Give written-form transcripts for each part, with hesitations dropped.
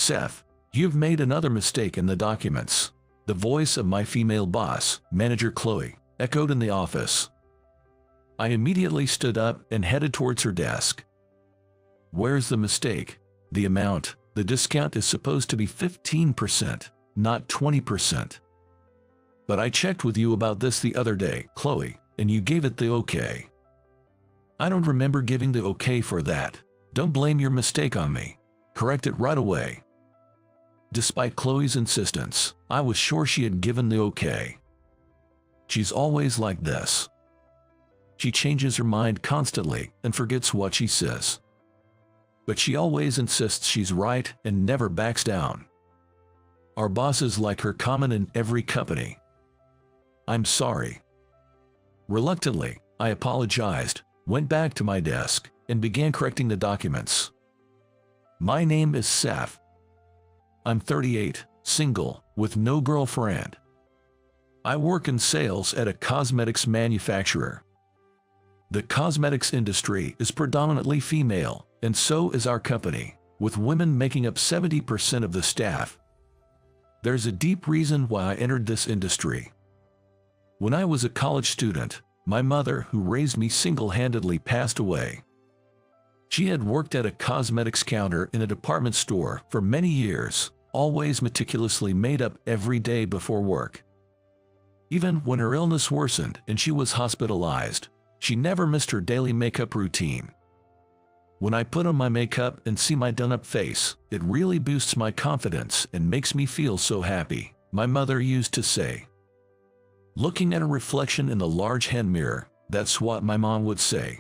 Seth, you've made another mistake in the documents. The voice of my female boss, Manager Chloe, echoed in the office. I immediately stood up and headed towards her desk. Where's the mistake? The amount. The discount is supposed to be 15%, not 20%. But I checked with you about this the other day, Chloe, and you gave it the okay. I don't remember giving the okay for that. Don't blame your mistake on me. Correct it right away. Despite Chloe's insistence, I was sure she had given the okay. She's always like this. She changes her mind constantly and forgets what she says. But she always insists she's right and never backs down. Our bosses like her common in every company. I'm sorry. Reluctantly, I apologized, went back to my desk, and began correcting the documents. My name is Seth. I'm 38, single, with no girlfriend. I work in sales at a cosmetics manufacturer. The cosmetics industry is predominantly female, and so is our company, with women making up 70% of the staff. There's a deep reason why I entered this industry. When I was a college student, my mother, who raised me single-handedly, passed away. She had worked at a cosmetics counter in a department store for many years, always meticulously made up every day before work. Even when her illness worsened and she was hospitalized, she never missed her daily makeup routine. When I put on my makeup and see my done-up face, it really boosts my confidence and makes me feel so happy, my mother used to say. Looking at a reflection in the large hand mirror, that's what my mom would say.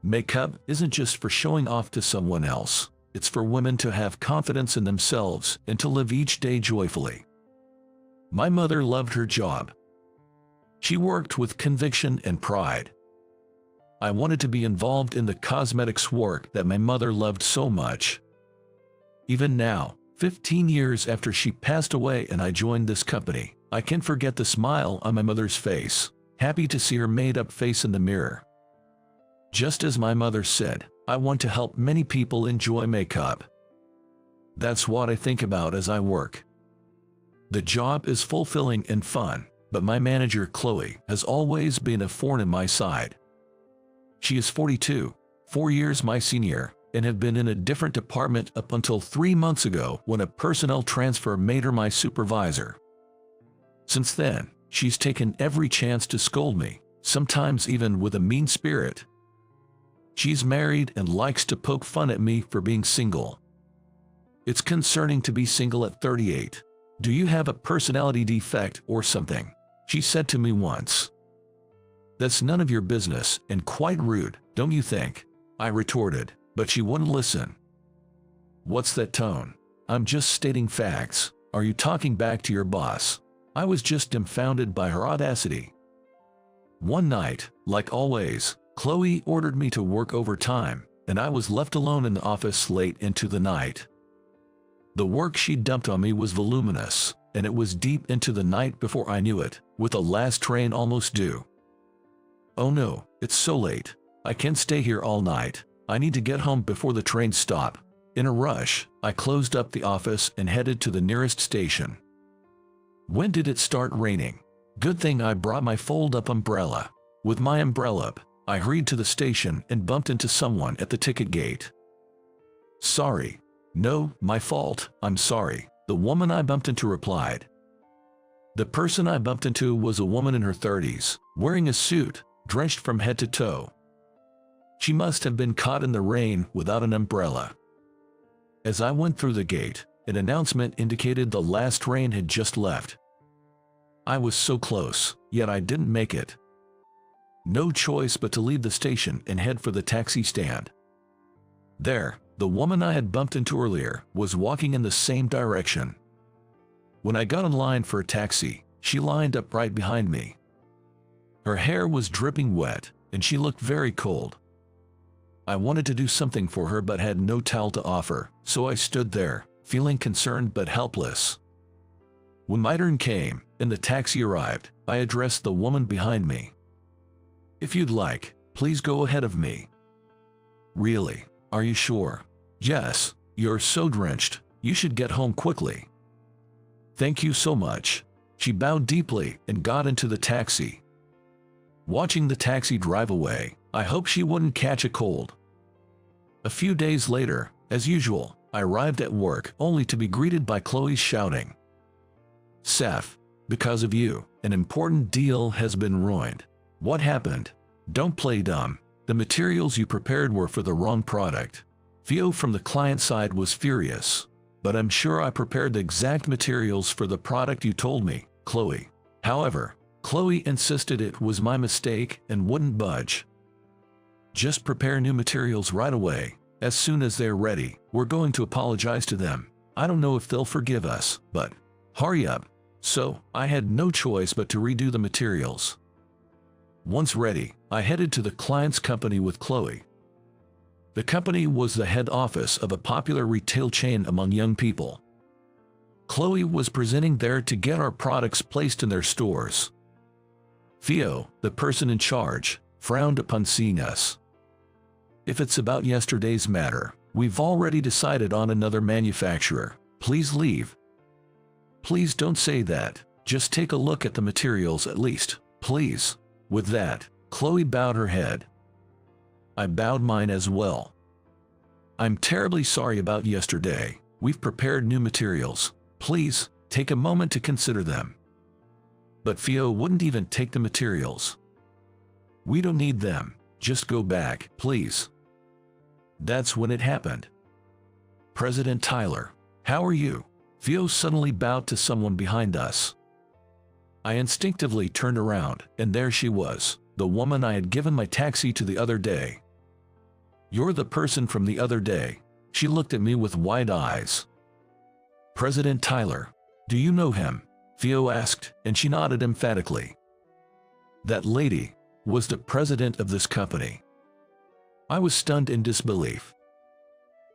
Makeup isn't just for showing off to someone else. It's for women to have confidence in themselves and to live each day joyfully. My mother loved her job. She worked with conviction and pride. I wanted to be involved in the cosmetics work that my mother loved so much. Even now, 15 years after she passed away and I joined this company, I can't forget the smile on my mother's face, happy to see her made-up face in the mirror. Just as my mother said, I want to help many people enjoy makeup. That's what I think about as I work. The job is fulfilling and fun, but my manager Chloe has always been a thorn in my side. She is 42, 4 years my senior, and had been in a different department up until 3 months ago when a personnel transfer made her my supervisor. Since then, she's taken every chance to scold me, sometimes even with a mean spirit. She's married and likes to poke fun at me for being single. It's concerning to be single at 38. Do you have a personality defect or something? She said to me once. That's none of your business and quite rude, don't you think? I retorted, but she wouldn't listen. What's that tone? I'm just stating facts. Are you talking back to your boss? I was just dumbfounded by her audacity. One night, like always, Chloe ordered me to work overtime, and I was left alone in the office late into the night. The work she dumped on me was voluminous, and it was deep into the night before I knew it, with the last train almost due. Oh no, it's so late. I can't stay here all night. I need to get home before the trains stop. In a rush, I closed up the office and headed to the nearest station. When did it start raining? Good thing I brought my fold-up umbrella. With my umbrella up, I hurried to the station and bumped into someone at the ticket gate. Sorry. No, my fault, I'm sorry, the woman I bumped into replied. The person I bumped into was a woman in her 30s, wearing a suit, drenched from head to toe. She must have been caught in the rain without an umbrella. As I went through the gate, an announcement indicated the last train had just left. I was so close, yet I didn't make it. No choice but to leave the station and head for the taxi stand. There, the woman I had bumped into earlier was walking in the same direction. When I got in line for a taxi, she lined up right behind me. Her hair was dripping wet, and she looked very cold. I wanted to do something for her but had no towel to offer, so I stood there, feeling concerned but helpless. When my turn came, and the taxi arrived, I addressed the woman behind me. If you'd like, please go ahead of me. Really? Are you sure? Yes, you're so drenched. You should get home quickly." "Thank you so much." She bowed deeply and got into the taxi. Watching the taxi drive away, I hoped she wouldn't catch a cold. A few days later, as usual, I arrived at work only to be greeted by Chloe shouting, "Seth, because of you, an important deal has been ruined." "What happened?" "Don't play dumb. The materials you prepared were for the wrong product." Theo from the client side was furious. "But I'm sure I prepared the exact materials for the product you told me, Chloe." However, Chloe insisted it was my mistake and wouldn't budge. "Just prepare new materials right away. As soon as they're ready, we're going to apologize to them. I don't know if they'll forgive us, but hurry up." So, I had no choice but to redo the materials. Once ready, I headed to the client's company with Chloe. The company was the head office of a popular retail chain among young people. Chloe was presenting there to get our products placed in their stores. Theo, the person in charge, frowned upon seeing us. "If it's about yesterday's matter, we've already decided on another manufacturer. Please leave." "Please don't say that. Just take a look at the materials at least, please." With that, Chloe bowed her head. I bowed mine as well. "I'm terribly sorry about yesterday. We've prepared new materials. Please, take a moment to consider them." But Theo wouldn't even take the materials. "We don't need them. Just go back, please." That's when it happened. "President Tyler, how are you?" Theo suddenly bowed to someone behind us. I instinctively turned around, and there she was, the woman I had given my taxi to the other day. "You're the person from the other day." She looked at me with wide eyes. "President Tyler, do you know him?" Theo asked, and she nodded emphatically. That lady was the president of this company. I was stunned in disbelief.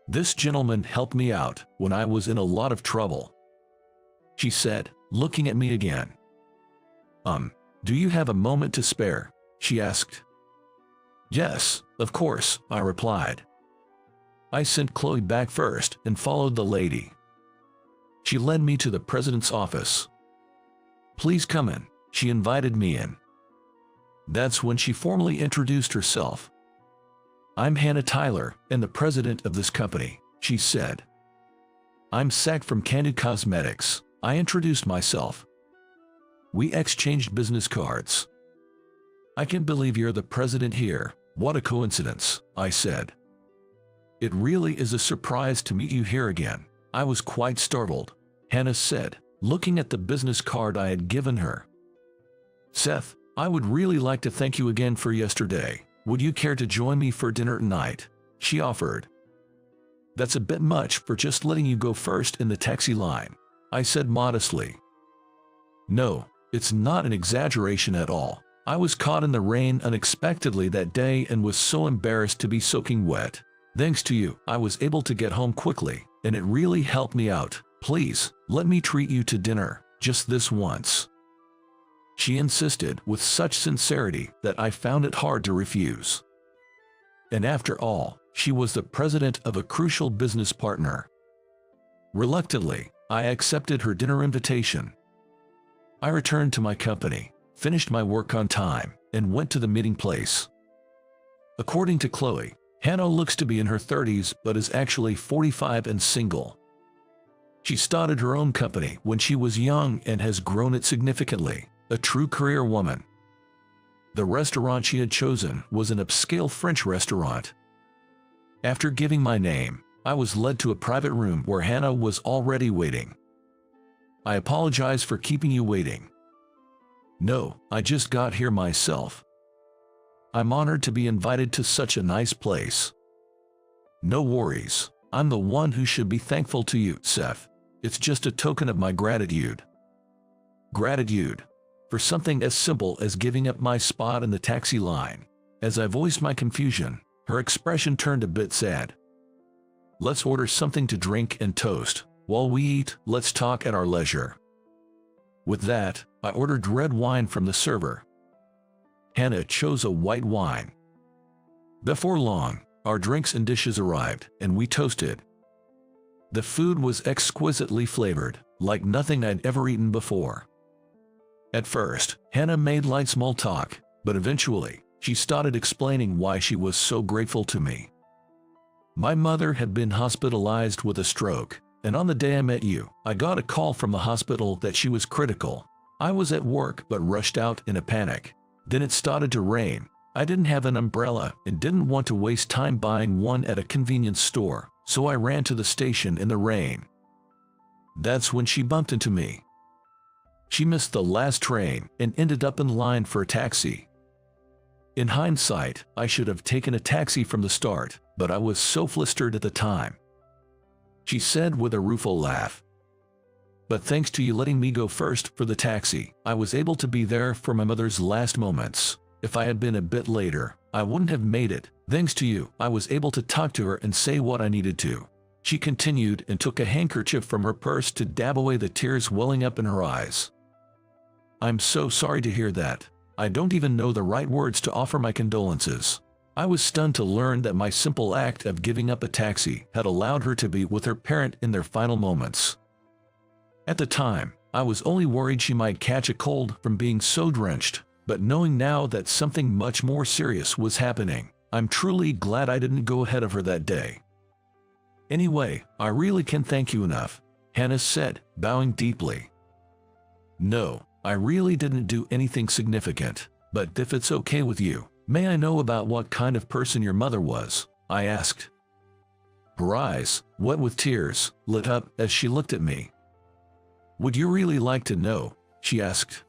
"This gentleman helped me out when I was in a lot of trouble," she said, looking at me again. Do you have a moment to spare?" she asked. "Yes, of course," I replied. I sent Chloe back first and followed the lady. She led me to the president's office. "Please come in," she invited me in. That's when she formally introduced herself. "I'm Hannah Tyler and the president of this company," she said. "I'm Zach from Candid Cosmetics." I introduced myself. We exchanged business cards. "I can't believe you're the president here. What a coincidence," I said. "It really is a surprise to meet you here again." I was quite startled, Hannah said, looking at the business card I had given her. "Seth, I would really like to thank you again for yesterday. Would you care to join me for dinner tonight?" she offered. "That's a bit much for just letting you go first in the taxi line," I said modestly. "No, it's not an exaggeration at all. I was caught in the rain unexpectedly that day and was so embarrassed to be soaking wet. Thanks to you, I was able to get home quickly, and it really helped me out. Please, let me treat you to dinner, just this once." She insisted with such sincerity that I found it hard to refuse. And after all, she was the president of a crucial business partner. Reluctantly, I accepted her dinner invitation. I returned to my company, finished my work on time, and went to the meeting place. According to Chloe, Hannah looks to be in her 30s but is actually 45 and single. She started her own company when she was young and has grown it significantly, a true career woman. The restaurant she had chosen was an upscale French restaurant. After giving my name, I was led to a private room where Hannah was already waiting. "I apologize for keeping you waiting." "No, I just got here myself. I'm honored to be invited to such a nice place." "No worries. I'm the one who should be thankful to you, Seth. It's just a token of my gratitude." Gratitude? For something as simple as giving up my spot in the taxi line. As I voiced my confusion, her expression turned a bit sad. "Let's order something to drink and toast. While we eat, let's talk at our leisure." With that, I ordered red wine from the server. Hannah chose a white wine. Before long, our drinks and dishes arrived, and we toasted. The food was exquisitely flavored, like nothing I'd ever eaten before. At first, Hannah made light small talk, but eventually, she started explaining why she was so grateful to me. My mother had been hospitalized with a stroke, and on the day I met you, I got a call from the hospital that she was critical. I was at work but rushed out in a panic. Then it started to rain. I didn't have an umbrella and didn't want to waste time buying one at a convenience store, so I ran to the station in the rain. That's when she bumped into me. She missed the last train and ended up in line for a taxi. In hindsight, I should have taken a taxi from the start, but I was so flustered at the time. She said with a rueful laugh. But thanks to you letting me go first for the taxi, I was able to be there for my mother's last moments. If I had been a bit later, I wouldn't have made it. Thanks to you, I was able to talk to her and say what I needed to. She continued and took a handkerchief from her purse to dab away the tears welling up in her eyes. I'm so sorry to hear that. I don't even know the right words to offer my condolences. I was stunned to learn that my simple act of giving up a taxi had allowed her to be with her parent in their final moments. At the time, I was only worried she might catch a cold from being so drenched, but knowing now that something much more serious was happening, I'm truly glad I didn't go ahead of her that day. Anyway, I really can't thank you enough, Hannah said, bowing deeply. No, I really didn't do anything significant, but if it's okay with you, may I know about what kind of person your mother was? I asked. Her eyes, wet with tears, lit up as she looked at me. Would you really like to know? She asked.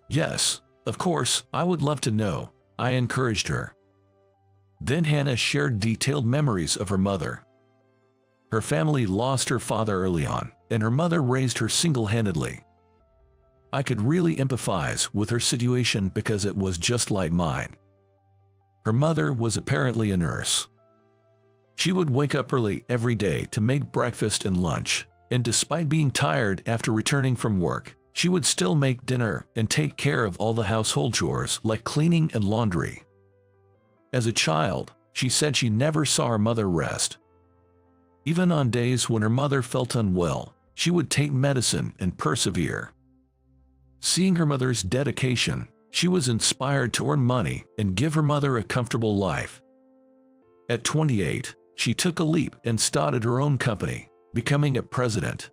Yes, of course, I would love to know, I encouraged her. Then Hannah shared detailed memories of her mother. Her family lost her father early on, and her mother raised her single-handedly. I could really empathize with her situation because it was just like mine. Her mother was apparently a nurse. She would wake up early every day to make breakfast and lunch, and despite being tired after returning from work, she would still make dinner and take care of all the household chores like cleaning and laundry. As a child, she said she never saw her mother rest. Even on days when her mother felt unwell, she would take medicine and persevere. Seeing her mother's dedication, she was inspired to earn money and give her mother a comfortable life. At 28, she took a leap and started her own company, becoming a president.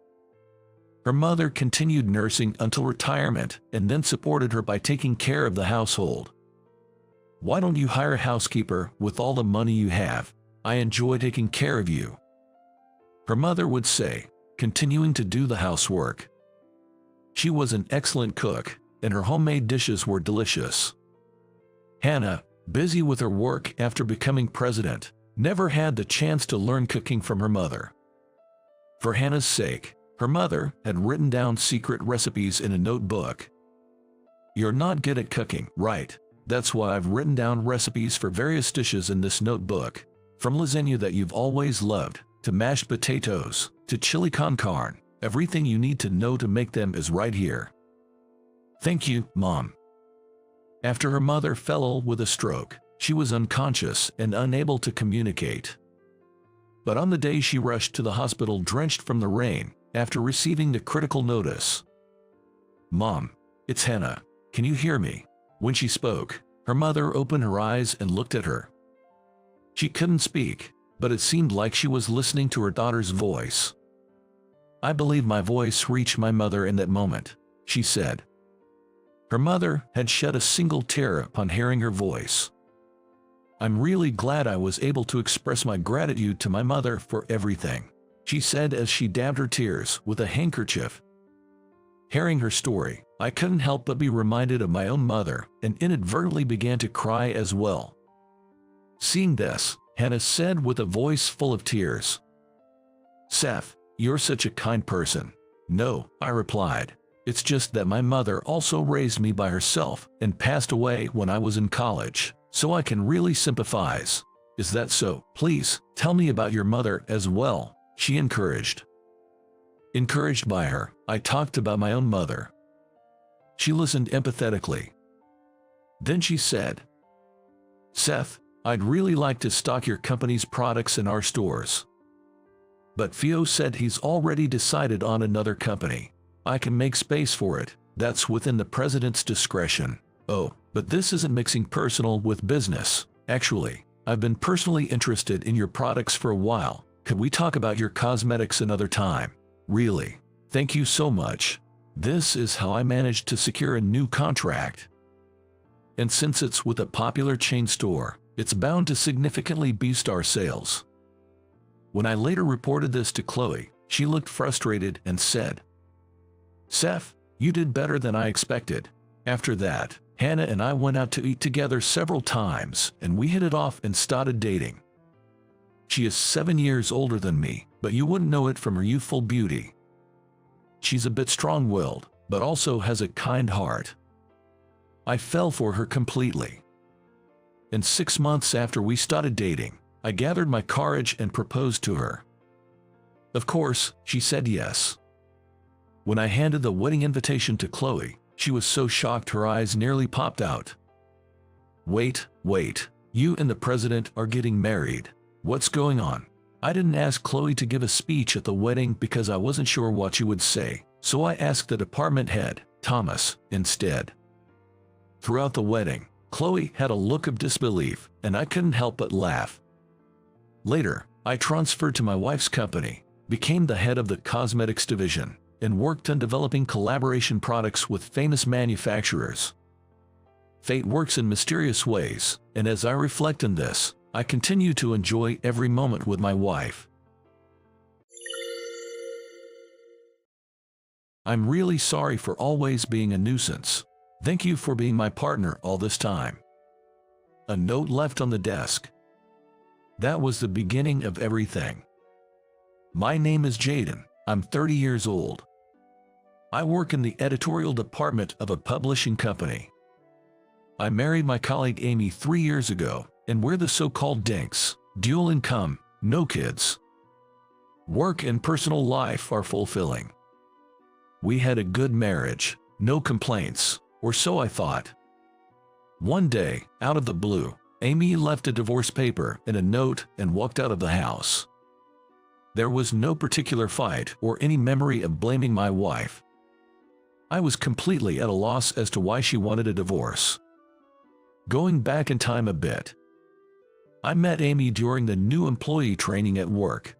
Her mother continued nursing until retirement and then supported her by taking care of the household. Why don't you hire a housekeeper with all the money you have? I enjoy taking care of you, her mother would say, continuing to do the housework. She was an excellent cook, and her homemade dishes were delicious. Hannah, busy with her work after becoming president, never had the chance to learn cooking from her mother. For Hannah's sake, her mother had written down secret recipes in a notebook. You're not good at cooking, right? That's why I've written down recipes for various dishes in this notebook. From lasagna that you've always loved, to mashed potatoes, to chili con carne, everything you need to know to make them is right here. Thank you, Mom. After her mother fell ill with a stroke, she was unconscious and unable to communicate. But on the day she rushed to the hospital drenched from the rain, after receiving the critical notice. Mom, it's Hannah. Can you hear me? When she spoke, her mother opened her eyes and looked at her. She couldn't speak, but it seemed like she was listening to her daughter's voice. I believe my voice reached my mother in that moment, she said. Her mother had shed a single tear upon hearing her voice. I'm really glad I was able to express my gratitude to my mother for everything, she said as she dabbed her tears with a handkerchief. Hearing her story, I couldn't help but be reminded of my own mother and inadvertently began to cry as well. Seeing this, Hannah said with a voice full of tears, Seth, you're such a kind person. No, I replied. It's just that my mother also raised me by herself and passed away when I was in college, so I can really sympathize. Is that so? Please, tell me about your mother as well, she encouraged. Encouraged by her, I talked about my own mother. She listened empathetically. Then she said, Seth, I'd really like to stock your company's products in our stores. But Theo said he's already decided on another company. I can make space for it. That's within the president's discretion. Oh, but this isn't mixing personal with business. Actually, I've been personally interested in your products for a while. Could we talk about your cosmetics another time? Really? Thank you so much. This is how I managed to secure a new contract. And since it's with a popular chain store, it's bound to significantly boost our sales. When I later reported this to Chloe, she looked frustrated and said, "Seth, you did better than I expected." After that, Hannah and I went out to eat together several times, and we hit it off and started dating. She is 7 years older than me, but you wouldn't know it from her youthful beauty. She's a bit strong-willed, but also has a kind heart. I fell for her completely. And 6 months after we started dating, I gathered my courage and proposed to her. Of course, she said yes. When I handed the wedding invitation to Chloe, she was so shocked her eyes nearly popped out. Wait, you and the president are getting married. What's going on? I didn't ask Chloe to give a speech at the wedding because I wasn't sure what she would say, so I asked the department head, Thomas, instead. Throughout the wedding, Chloe had a look of disbelief, and I couldn't help but laugh. Later, I transferred to my wife's company, became the head of the cosmetics division, and worked on developing collaboration products with famous manufacturers. Fate works in mysterious ways, and as I reflect on this, I continue to enjoy every moment with my wife. I'm really sorry for always being a nuisance. Thank you for being my partner all this time. A note left on the desk. That was the beginning of everything. My name is Jaden. I'm 30 years old. I work in the editorial department of a publishing company. I married my colleague Amy 3 years ago, and we're the so-called dinks, dual income, no kids. Work and personal life are fulfilling. We had a good marriage, no complaints, or so I thought. One day, out of the blue, Amy left a divorce paper and a note and walked out of the house. There was no particular fight or any memory of blaming my wife. I was completely at a loss as to why she wanted a divorce. Going back in time a bit, I met Amy during the new employee training at work.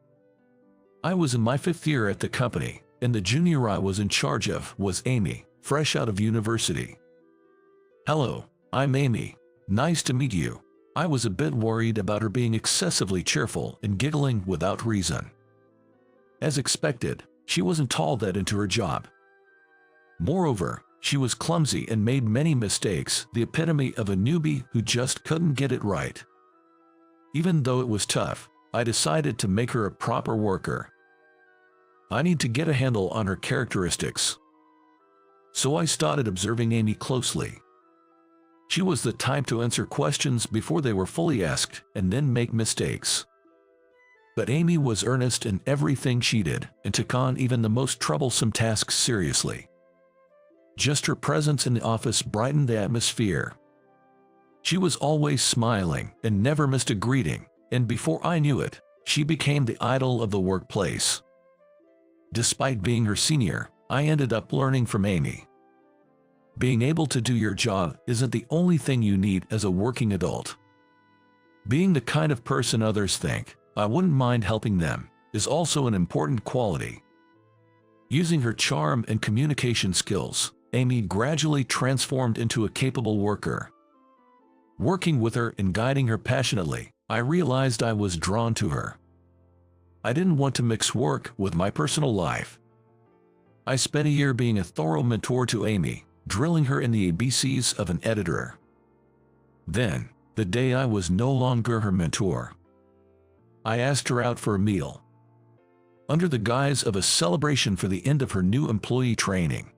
I was in my 5th year at the company, and the junior I was in charge of was Amy, fresh out of university. "Hello, I'm Amy. Nice to meet you." I was a bit worried about her being excessively cheerful and giggling without reason. As expected, she wasn't all that into her job. Moreover, she was clumsy and made many mistakes, the epitome of a newbie who just couldn't get it right. Even though it was tough, I decided to make her a proper worker. I need to get a handle on her characteristics. So I started observing Amy closely. She was the type to answer questions before they were fully asked and then make mistakes. But Amy was earnest in everything she did and took on even the most troublesome tasks seriously. Just her presence in the office brightened the atmosphere. She was always smiling and never missed a greeting, and before I knew it, she became the idol of the workplace. Despite being her senior, I ended up learning from Amy. Being able to do your job isn't the only thing you need as a working adult. Being the kind of person others think, "I wouldn't mind helping them," is also an important quality. Using her charm and communication skills, Amy gradually transformed into a capable worker. Working with her and guiding her passionately, I realized I was drawn to her. I didn't want to mix work with my personal life. I spent a year being a thorough mentor to Amy, drilling her in the ABCs of an editor. Then, the day I was no longer her mentor, I asked her out for a meal, under the guise of a celebration for the end of her new employee training.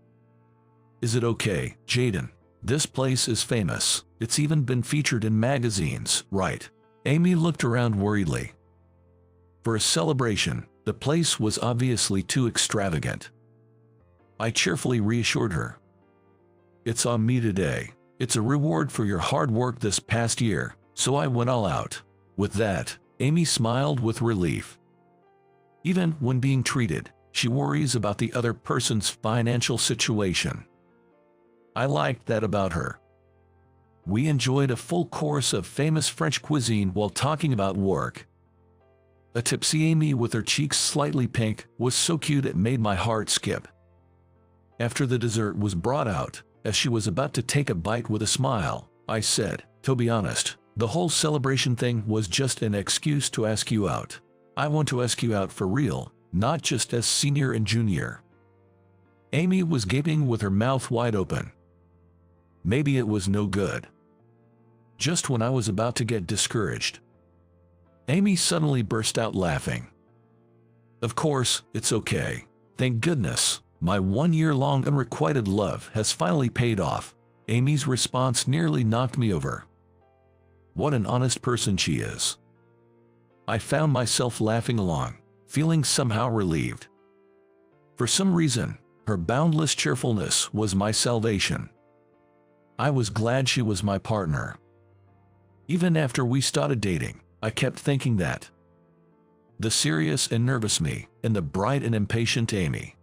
"Is it okay, Jaden? This place is famous. It's even been featured in magazines, right?" Amy looked around worriedly. For a celebration, the place was obviously too extravagant. I cheerfully reassured her. "It's on me today. It's a reward for your hard work this past year, so I went all out." With that, Amy smiled with relief. Even when being treated, she worries about the other person's financial situation. I liked that about her. We enjoyed a full course of famous French cuisine while talking about work. A tipsy Amy with her cheeks slightly pink was so cute it made my heart skip. After the dessert was brought out, as she was about to take a bite with a smile, I said, "To be honest, the whole celebration thing was just an excuse to ask you out. I want to ask you out for real, not just as senior and junior." Amy was gaping with her mouth wide open. Maybe it was no good. Just when I was about to get discouraged, Amy suddenly burst out laughing. "Of course, it's okay. Thank goodness, my 1-year-long unrequited love has finally paid off." Amy's response nearly knocked me over. What an honest person she is. I found myself laughing along, feeling somehow relieved. For some reason, her boundless cheerfulness was my salvation. I was glad she was my partner. Even after we started dating, I kept thinking that. The serious and nervous me, and the bright and impatient Amy.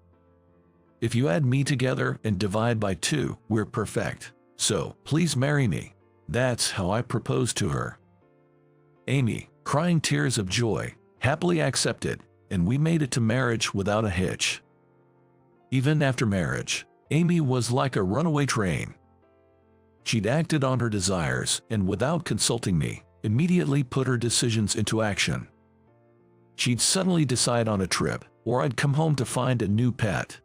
If you add me together and divide by 2, we're perfect. So, please marry me. That's how I proposed to her. Amy, crying tears of joy, happily accepted, and we made it to marriage without a hitch. Even after marriage, Amy was like a runaway train. She'd acted on her desires and, without consulting me, immediately put her decisions into action. She'd suddenly decide on a trip, or I'd come home to find a new pet.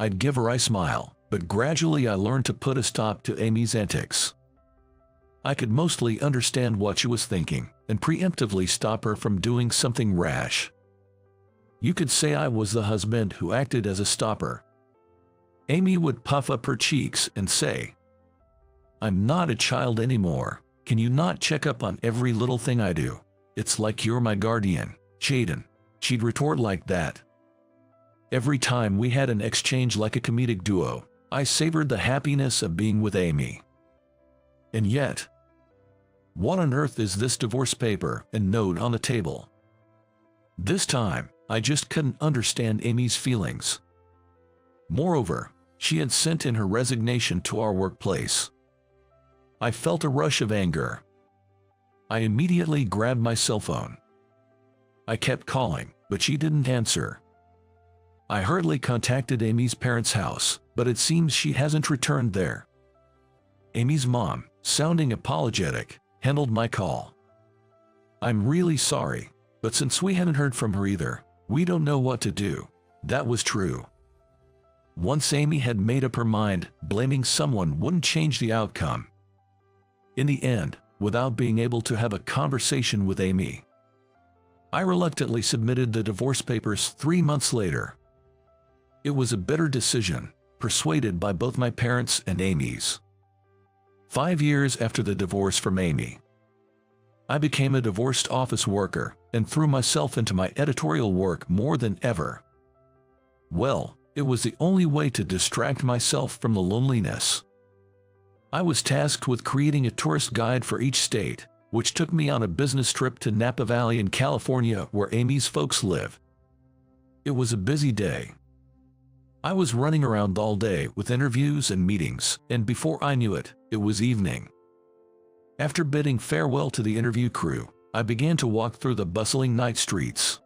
I'd give her a smile, but gradually I learned to put a stop to Amy's antics. I could mostly understand what she was thinking, and preemptively stop her from doing something rash. You could say I was the husband who acted as a stopper. Amy would puff up her cheeks and say, "I'm not a child anymore. Can you not check up on every little thing I do? It's like you're my guardian, Jaden." She'd retort like that. Every time we had an exchange like a comedic duo, I savored the happiness of being with Amy. And yet, what on earth is this divorce paper and note on the table? This time, I just couldn't understand Amy's feelings. Moreover, she had sent in her resignation to our workplace. I felt a rush of anger. I immediately grabbed my cell phone. I kept calling, but she didn't answer. I hurriedly contacted Amy's parents' house, but it seems she hasn't returned there. Amy's mom, sounding apologetic, handled my call. "I'm really sorry, but since we hadn't heard from her either, we don't know what to do." That was true. Once Amy had made up her mind, blaming someone wouldn't change the outcome. In the end, without being able to have a conversation with Amy, I reluctantly submitted the divorce papers 3 months later. It was a bitter decision, persuaded by both my parents and Amy's. 5 years after the divorce from Amy, I became a divorced office worker and threw myself into my editorial work more than ever. Well, it was the only way to distract myself from the loneliness. I was tasked with creating a tourist guide for each state, which took me on a business trip to Napa Valley in California where Amy's folks live. It was a busy day. I was running around all day with interviews and meetings, and before I knew it, it was evening. After bidding farewell to the interview crew, I began to walk through the bustling night streets.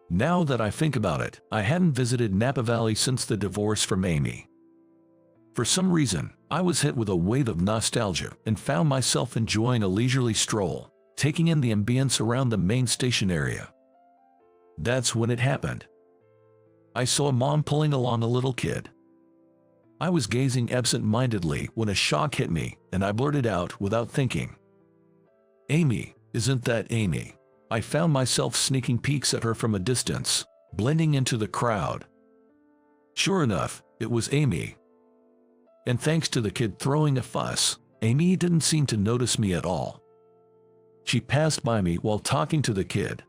Now that I think about it, I hadn't visited Napa Valley since the divorce from Amy. For some reason, I was hit with a wave of nostalgia and found myself enjoying a leisurely stroll, taking in the ambience around the main station area. That's when it happened. I saw a mom pulling along a little kid. I was gazing absent-mindedly when a shock hit me, and I blurted out without thinking, "Amy, isn't that Amy?" I found myself sneaking peeks at her from a distance, blending into the crowd. Sure enough, it was Amy. And thanks to the kid throwing a fuss, Amy didn't seem to notice me at all. She passed by me while talking to the kid.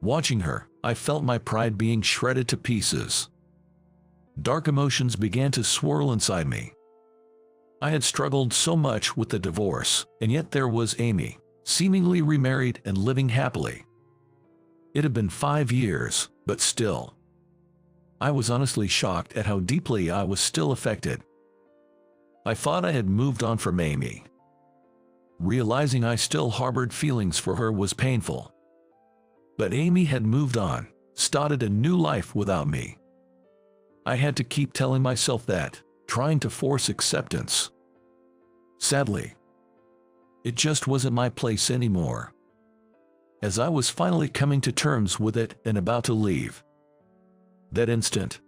Watching her, I felt my pride being shredded to pieces. Dark emotions began to swirl inside me. I had struggled so much with the divorce, and yet there was Amy, seemingly remarried and living happily. It had been 5 years, but still. I was honestly shocked at how deeply I was still affected. I thought I had moved on from Amy. Realizing I still harbored feelings for her was painful. But Amy had moved on, started a new life without me. I had to keep telling myself that, trying to force acceptance. Sadly, it just wasn't my place anymore. As I was finally coming to terms with it and about to leave. That instant,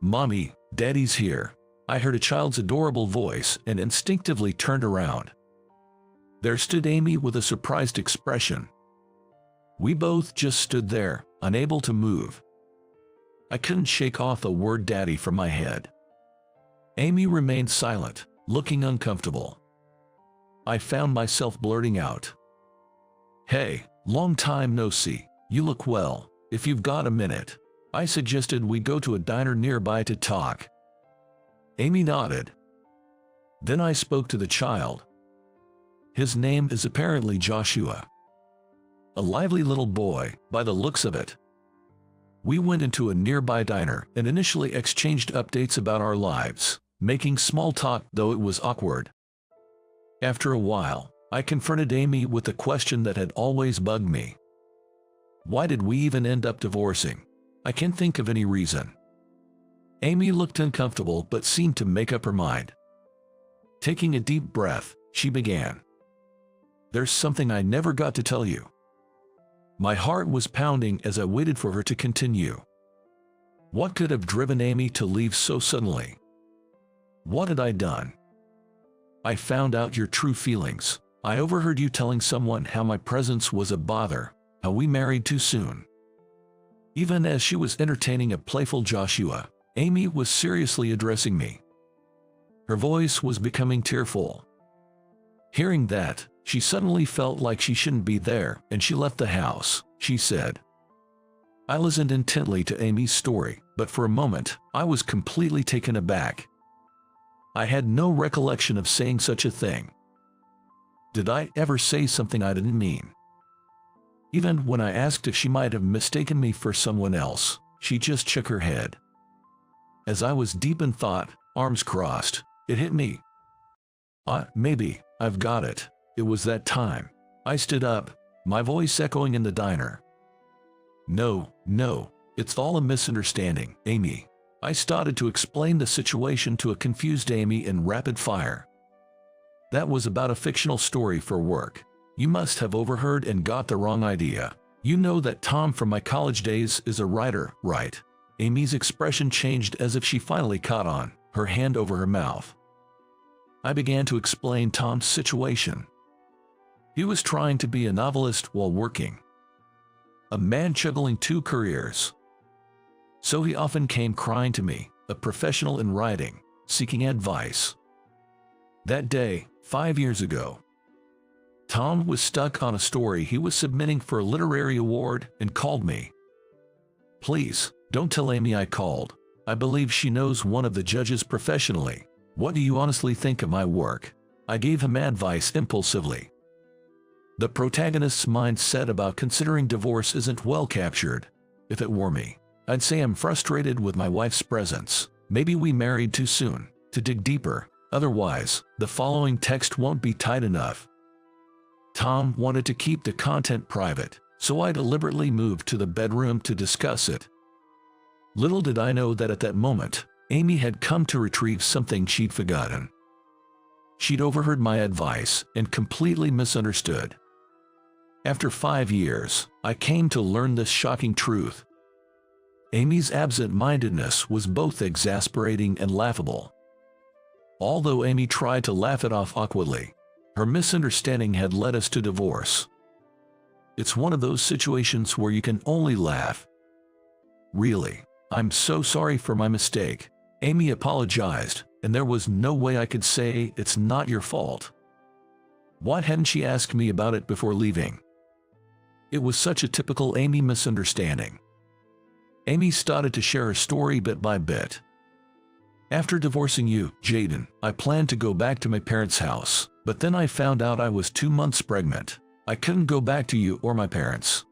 "Mommy, Daddy's here," I heard a child's adorable voice and instinctively turned around. There stood Amy with a surprised expression. We both just stood there, unable to move. I couldn't shake off the word "daddy" from my head. Amy remained silent, looking uncomfortable. I found myself blurting out, "Hey, long time no see, you look well. If you've got a minute, I suggested we go to a diner nearby to talk." Amy nodded. Then I spoke to the child. His name is apparently Joshua. A lively little boy, by the looks of it. We went into a nearby diner and initially exchanged updates about our lives, making small talk though it was awkward. After a while, I confronted Amy with the question that had always bugged me. Why did we even end up divorcing? I can't think of any reason. Amy looked uncomfortable but seemed to make up her mind. Taking a deep breath, she began. "There's something I never got to tell you." My heart was pounding as I waited for her to continue. What could have driven Amy to leave so suddenly? What had I done? "I found out your true feelings. I overheard you telling someone how my presence was a bother, how we married too soon." Even as she was entertaining a playful Joshua, Amy was seriously addressing me. Her voice was becoming tearful. Hearing that, she suddenly felt like she shouldn't be there, and she left the house, she said. I listened intently to Amy's story, but for a moment, I was completely taken aback. I had no recollection of saying such a thing. Did I ever say something I didn't mean? Even when I asked if she might have mistaken me for someone else, she just shook her head. As I was deep in thought, arms crossed, it hit me. Maybe, I've got it. It was that time. I stood up, my voice echoing in the diner. No, it's all a misunderstanding, Amy. I started to explain the situation to a confused Amy in rapid fire. That was about a fictional story for work. You must have overheard and got the wrong idea. You know that Tom from my college days is a writer, right? Amy's expression changed as if she finally caught on, her hand over her mouth. I began to explain Tom's situation. He was trying to be a novelist while working. A man juggling 2 careers. So he often came crying to me, a professional in writing, seeking advice. That day, 5 years ago, Tom was stuck on a story he was submitting for a literary award and called me. Please, don't tell Amy I called. I believe she knows one of the judges professionally. What do you honestly think of my work? I gave him advice impulsively. The protagonist's mindset about considering divorce isn't well captured. If it were me, I'd say I'm frustrated with my wife's presence. Maybe we married too soon. To dig deeper, otherwise, the following text won't be tight enough. Tom wanted to keep the content private, so I deliberately moved to the bedroom to discuss it. Little did I know that at that moment, Amy had come to retrieve something she'd forgotten. She'd overheard my advice and completely misunderstood. After 5 years, I came to learn this shocking truth. Amy's absent-mindedness was both exasperating and laughable. Although Amy tried to laugh it off awkwardly, her misunderstanding had led us to divorce. It's one of those situations where you can only laugh. Really, I'm so sorry for my mistake. Amy apologized, and there was no way I could say it's not your fault. Why hadn't she asked me about it before leaving? It was such a typical Amy misunderstanding. Amy started to share her story bit by bit. After divorcing you, Jaden, I planned to go back to my parents' house, but then I found out I was 2 months pregnant. I couldn't go back to you or my parents.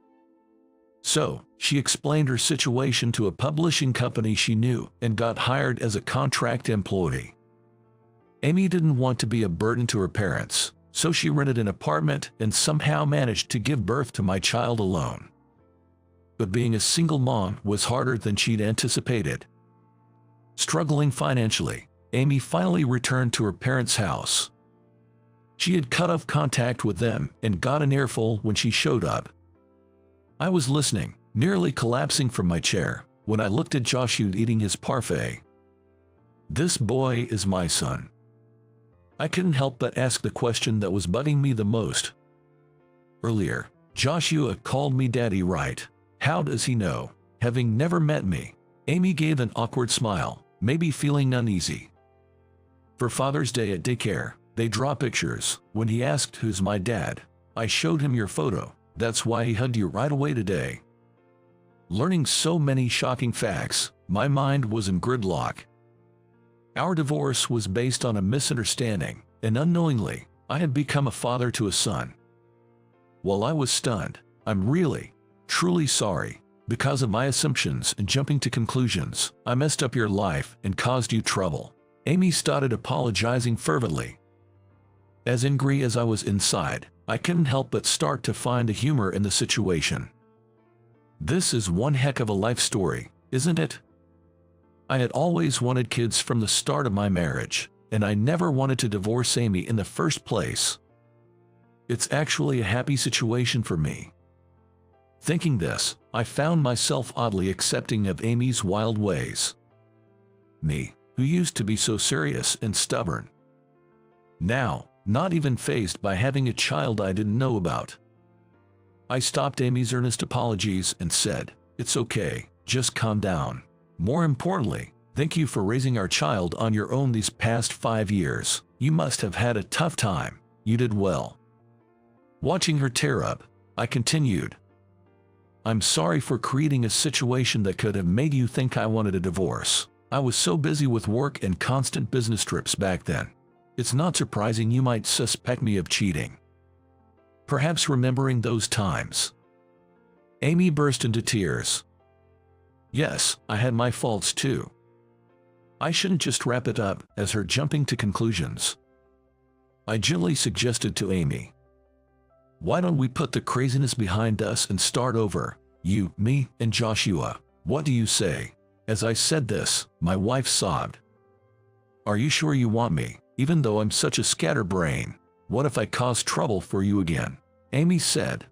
So, she explained her situation to a publishing company she knew and got hired as a contract employee. Amy didn't want to be a burden to her parents, so she rented an apartment and somehow managed to give birth to my child alone. But being a single mom was harder than she'd anticipated. Struggling financially, Amy finally returned to her parents' house. She had cut off contact with them and got an earful when she showed up. I was listening, nearly collapsing from my chair, when I looked at Joshua eating his parfait. This boy is my son. I couldn't help but ask the question that was bugging me the most. Earlier, Joshua called me daddy, right? How does he know? Having never met me. Amy gave an awkward smile, maybe feeling uneasy. For Father's Day at daycare, they draw pictures. When he asked who's my dad, I showed him your photo. That's why he hugged you right away today. Learning so many shocking facts, my mind was in gridlock. Our divorce was based on a misunderstanding, and unknowingly, I had become a father to a son. While I was stunned, I'm really, truly sorry. Because of my assumptions and jumping to conclusions, I messed up your life and caused you trouble. Amy started apologizing fervently. As angry as I was inside, I couldn't help but start to find a humor in the situation. This is one heck of a life story, isn't it? I had always wanted kids from the start of my marriage, and I never wanted to divorce Amy in the first place. It's actually a happy situation for me. Thinking this, I found myself oddly accepting of Amy's wild ways. Me, who used to be so serious and stubborn. Now, not even fazed by having a child I didn't know about. I stopped Amy's earnest apologies and said, "It's okay, just calm down. More importantly, thank you for raising our child on your own these past 5 years. You must have had a tough time. You did well." Watching her tear up, I continued, "I'm sorry for creating a situation that could have made you think I wanted a divorce. I was so busy with work and constant business trips back then. It's not surprising you might suspect me of cheating. Perhaps remembering those times." Amy burst into tears. Yes, I had my faults too. I shouldn't just wrap it up as her jumping to conclusions. I gently suggested to Amy, "Why don't we put the craziness behind us and start over, you, me, and Joshua? What do you say?" As I said this, my wife sobbed. "Are you sure you want me, even though I'm such a scatterbrain? What if I cause trouble for you again?" Amy said.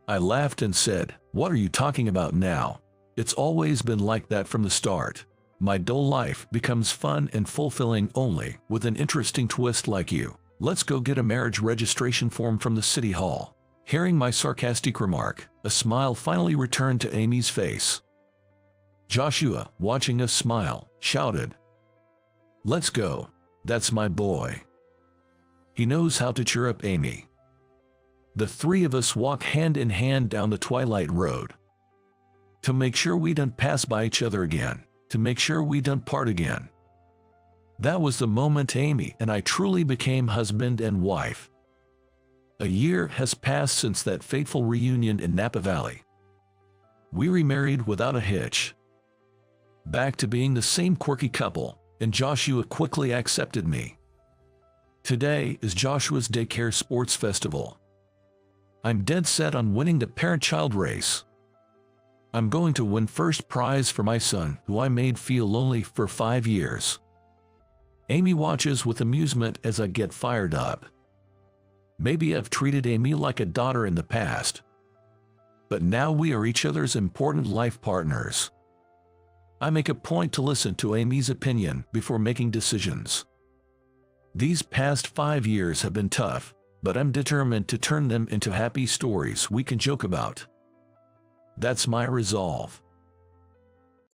I laughed and said, "What are you talking about now? It's always been like that from the start. My dull life becomes fun and fulfilling only with an interesting twist like you. Let's go get a marriage registration form from the city hall." Hearing my sarcastic remark, a smile finally returned to Amy's face. Joshua, watching us smile, shouted, "Let's go. That's my boy. He knows how to cheer up Amy." The three of us walk hand in hand down the twilight road. To make sure we don't pass by each other again. To make sure we don't part again. That was the moment Amy and I truly became husband and wife. A year has passed since that fateful reunion in Napa Valley. We remarried without a hitch. Back to being the same quirky couple, and Joshua quickly accepted me. Today is Joshua's daycare sports festival. I'm dead set on winning the parent-child race. I'm going to win first prize for my son, who I made feel lonely for 5 years. Amy watches with amusement as I get fired up. Maybe I've treated Amy like a daughter in the past. But now we are each other's important life partners. I make a point to listen to Amy's opinion before making decisions. These past 5 years have been tough, but I'm determined to turn them into happy stories we can joke about. That's my resolve.